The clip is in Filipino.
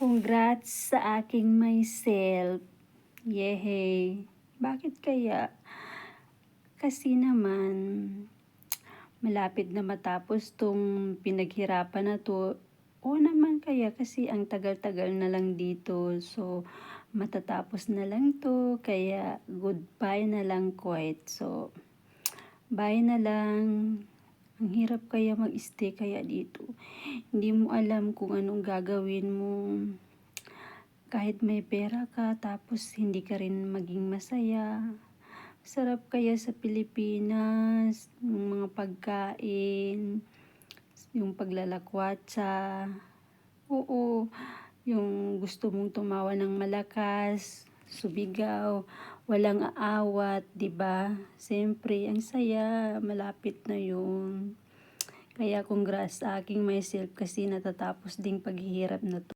Congrats sa aking myself. Yehey! Bakit kaya? Kasi naman, malapit na matapos 'tong pinaghirapan na 'to. Oo naman kaya kasi ang tagal-tagal na lang dito. So, matatapos na lang 'to kaya goodbye na lang Kuwait. So, bye na lang. Ang hirap kaya mag-stay kaya dito. Hindi mo alam kung anong gagawin mo. Kahit may pera ka tapos hindi ka rin maging masaya. Sarap kaya sa Pilipinas, yung mga pagkain, yung paglalakwatsa. Oo, yung gusto mong tumawa ng malakas, sumigaw, walang aawat, 'di ba? Siyempre, ang saya, malapit na yun. Kaya congrats sa aking myself kasi natatapos ding paghihirap na 'to.